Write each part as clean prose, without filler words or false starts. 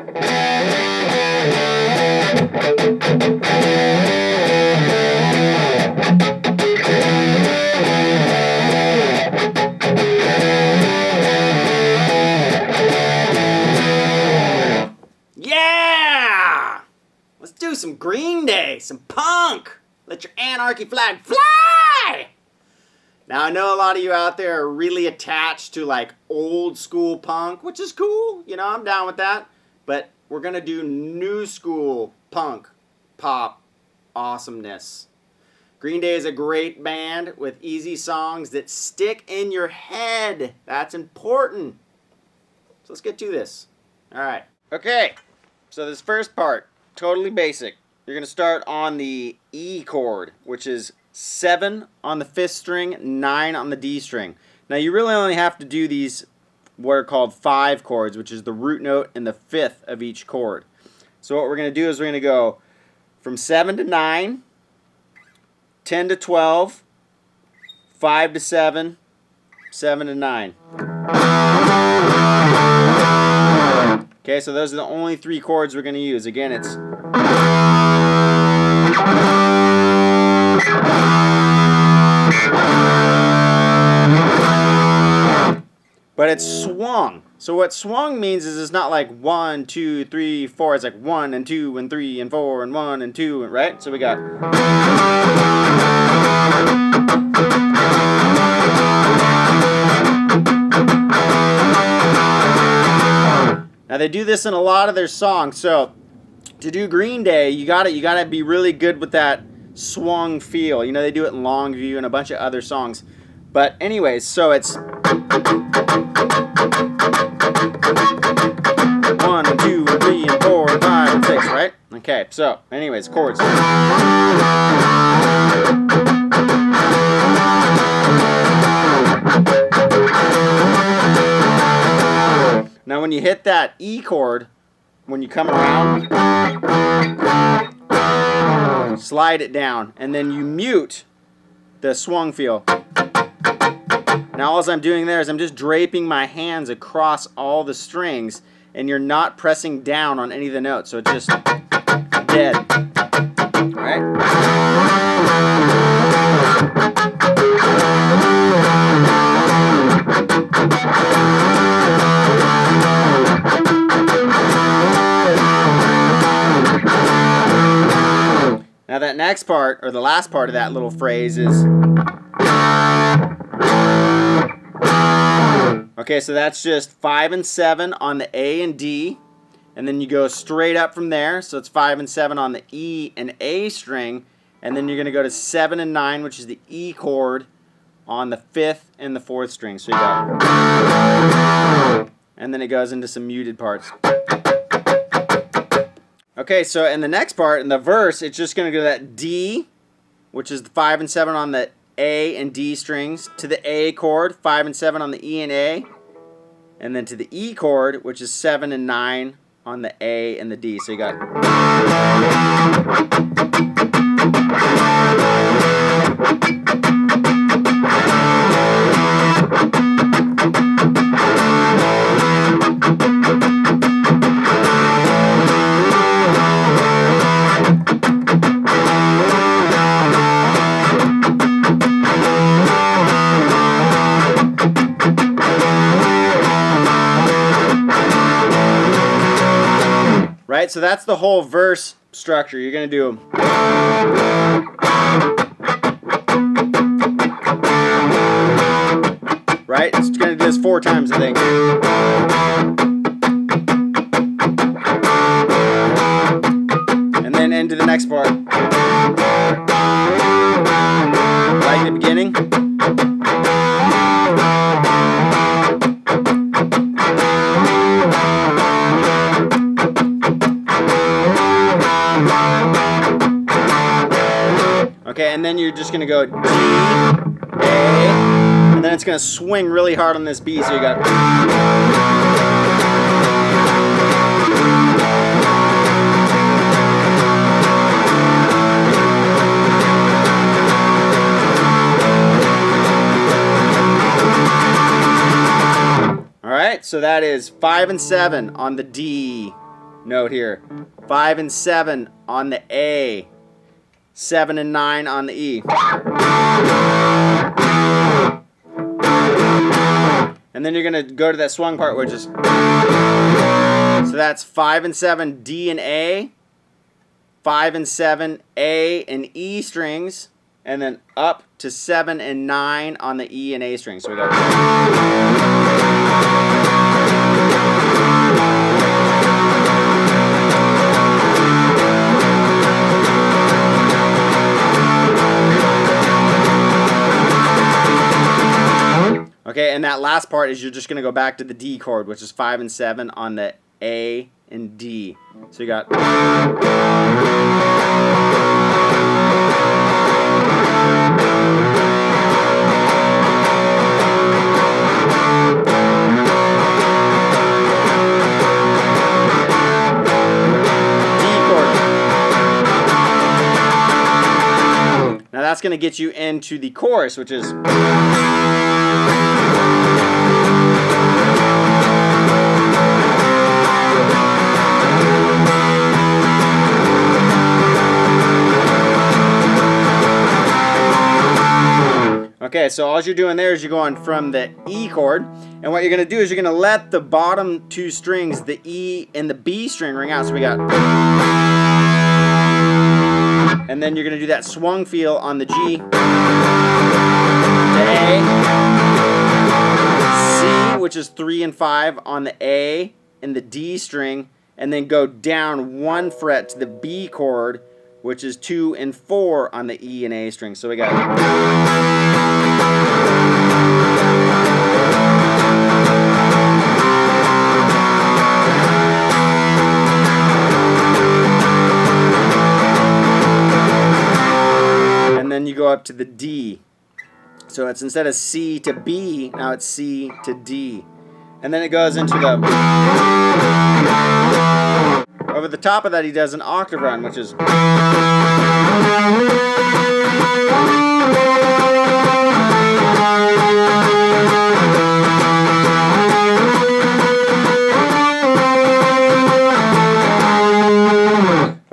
Yeah! Let's do some Green Day, some punk. Let your anarchy flag fly! Now, I know a lot of you out there are really attached to like old school punk, which is cool. You know, I'm down with that. But we're going to do new school punk, pop awesomeness. Green Day is a great band with easy songs that stick in your head. That's important. So let's get to this. All right. Okay. So this first part, totally basic. You're going to start on the E chord, which is 7 on the 5th string, 9 on the D string. Now you really only have to do these what are called 5 chords, which is the root note and the 5th of each chord. So what we're going to do is we're going to go from 7 to 9, 10 to 12, 5 to 7, 7 to 9. Okay, so those are the only 3 chords we're going to use. Again, it's... But it's swung. So what swung means is it's not like 1, 2, 3, 4. It's like 1 and 2 and 3 and 4 and 1 and 2, right? So we got... Now they do this in a lot of their songs. So to do Green Day, you gotta be really good with that swung feel. You know, they do it in Longview and a bunch of other songs. But anyways, so it's 1 and 2 and 3 and 4 and 5 and 6, right? Okay, so anyways, chords. Now when you hit that E chord, when you come around, slide it down, and then you mute the swung feel. Now all I'm doing there is I'm just draping my hands across all the strings, and you're not pressing down on any of the notes, so it's just dead. All right? Now that next part, or the last part of that little phrase is... Okay, so that's just 5 and 7 on the A and D, and then you go straight up from there, so it's 5 and 7 on the E and A string, and then you're going to go to 7 and 9, which is the E chord, on the 5th and the 4th string. So you got... And then it goes into some muted parts. Okay, so in the next part, in the verse, it's just going to go to that D, which is the 5 and 7 on the A and D strings, to the A chord, 5 and 7 on the E and A, and then to the E chord, which is 7 and 9 on the A and the D. So you got... Right, so that's the whole verse structure. You're going to do... Right? It's going to do this 4 times, I think. And then into the next part. Like the beginning. Okay, and then you're just going to go D, A, and then it's going to swing really hard on this B, so you got... Alright, so that is 5 and 7 on the D, note here. 5 and 7 on the A. 7 and 9 on the E. And then you're going to go to that swung part, which is... So that's 5 and 7 D and A. 5 and 7 A and E strings. And then up to 7 and 9 on the E and A strings. So we go... Okay, and that last part is you're just going to go back to the D chord, which is 5 and 7 on the A and D. So you got... D chord. Now that's going to get you into the chorus, which is... Okay, so all you're doing there is you're going from the E chord, and what you're going to do is you're going to let the bottom two strings, the E and the B string, ring out. So we got... And then you're going to do that swung feel on the G to A, C, which is 3 and 5 on the A and the D string, and then go down 1 fret to the B chord, which is 2 and 4 on the E and A string. So we got... And then you go up to the D. So it's instead of C to B, now it's C to D. And then it goes into the... Over the top of that, he does an octave run, which is...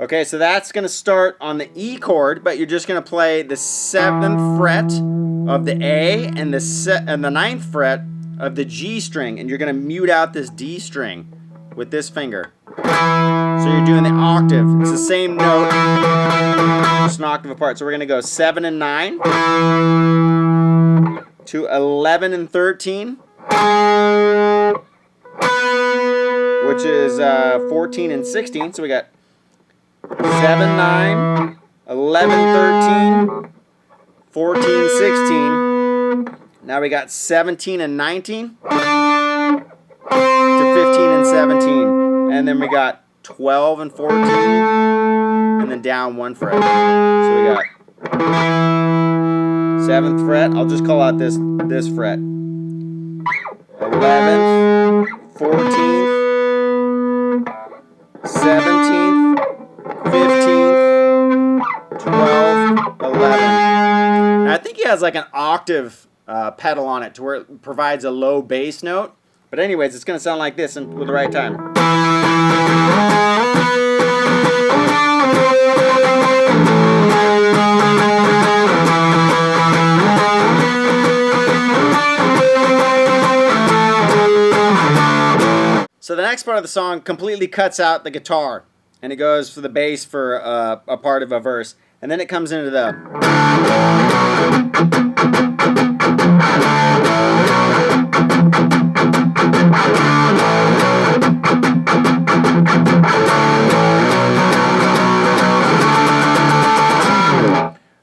Okay, so that's going to start on the E chord, but you're just going to play the 7th fret of the A and the 9th fret of the G string, and you're going to mute out this D string with this finger. So you're doing the octave. It's the same note, just an octave apart. So we're going to go 7 and 9 to 11 and 13, which is 14 and 16. So we got 7, 9, 11, 13, 14, 16. Now we got 17 and 19 to 15 and 17. And then we got 12 and 14. And then down 1 fret. So we got 7th fret. I'll just call out this fret. 11th, 14th, 17th, 15th, 12th, 11th. Now I think he has like an octave pedal on it to where it provides a low bass note. But anyways, it's going to sound like this with the right time. So the next part of the song completely cuts out the guitar, and it goes for the bass for a part of a verse, and then it comes into the...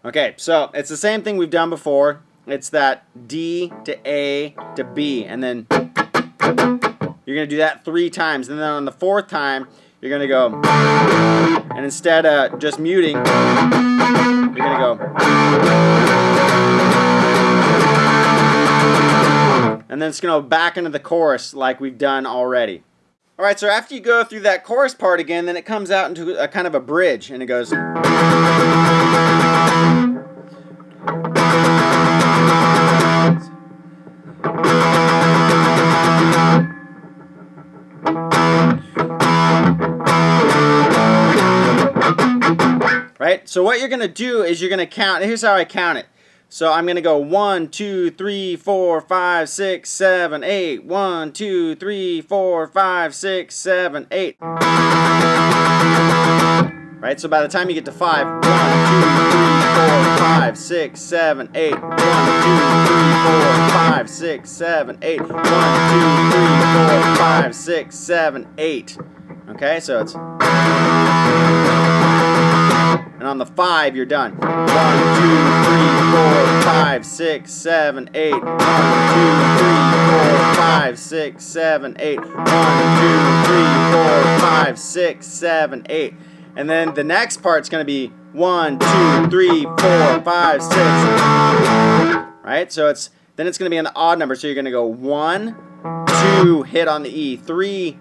Okay, so it's the same thing we've done before. It's that D to A to B, and then you're going to do that 3 times, and then on the 4th time, you're going to go, and instead of just muting, you're going to go, and then it's going to go back into the chorus like we've done already. Alright, so after you go through that chorus part again, then it comes out into a kind of a bridge, and it goes... right? So what you're going to do is you're going to count. Here's how I count it. So I'm going to go 1, 2, 3, 4, 5, 6, 7, 8. 1, 2, 3, 4, 5, 6, 7, 8. Right? So by the time you get to 5, 1, 2, 3, 4, 5, 6, 7, 8. 1, 2, 3, 4, 5, 6, 7, 8. 1, 2, 3, 4, 5, 6, 7, 8. Okay, so it's... And on the 5, you're done. 1, 2, 3, 4, 5, 6, 7, 8. 1, 2, 3, 4, 5, 6, 7, 8. 1, 2, 3, 4, 5, 6, 7, 8. And then the next part's going to be 1, 2, 3, 4, 5, 6. Right? So then it's going to be on the odd number. So you're going to go 1, 2, hit on the E. 3,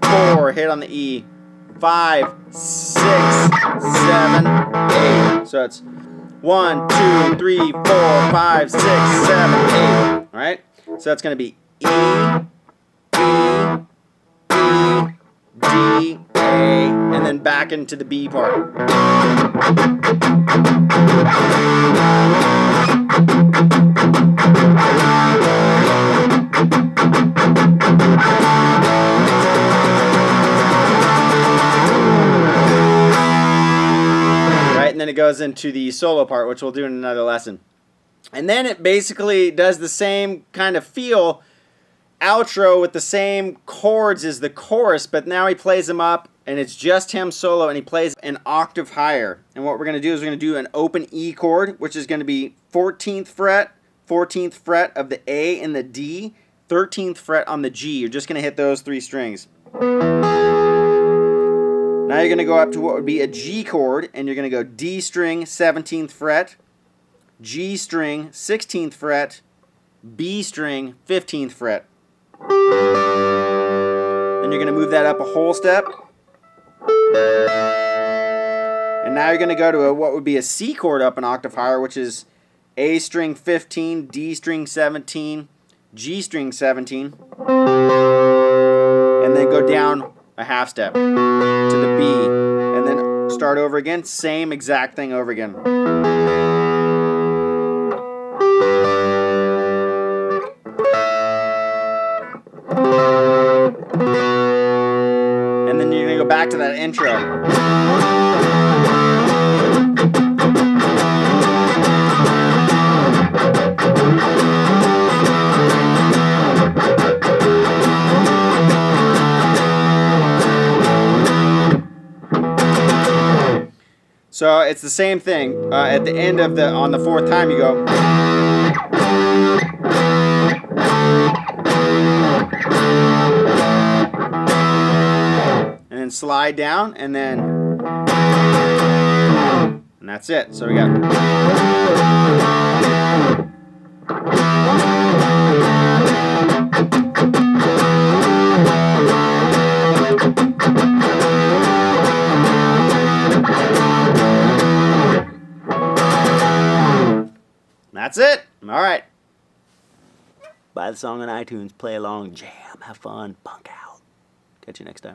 4, hit on the E. 5, 6, 7, 8. So it's 1, 2, 3, 4, 5, 6, 7, 8. Alright? So that's going to be E, D, A, and then back into the B part. And then it goes into the solo part, which we'll do in another lesson. And then it basically does the same kind of feel outro with the same chords as the chorus, but now he plays them up and it's just him solo and he plays an octave higher. And what we're going to do is we're going to do an open E chord, which is going to be 14th fret of the A and the D, 13th fret on the G. You're just going to hit those 3 strings. Now you're going to go up to what would be a G chord, and you're going to go D string, 17th fret, G string, 16th fret, B string, 15th fret. Then you're going to move that up a whole step. And now you're going to go to what would be a C chord up an octave higher, which is A string 15, D string 17, G string 17, and then go down a half step to the B, and then start over again, same exact thing over again. And then you're going to go back to that intro. So it's the same thing. At the end of on the 4th time, you go. And then slide down, and that's it. So we got. That's it. All right. Buy the song on iTunes, play along, jam, have fun, punk out. Catch you next time.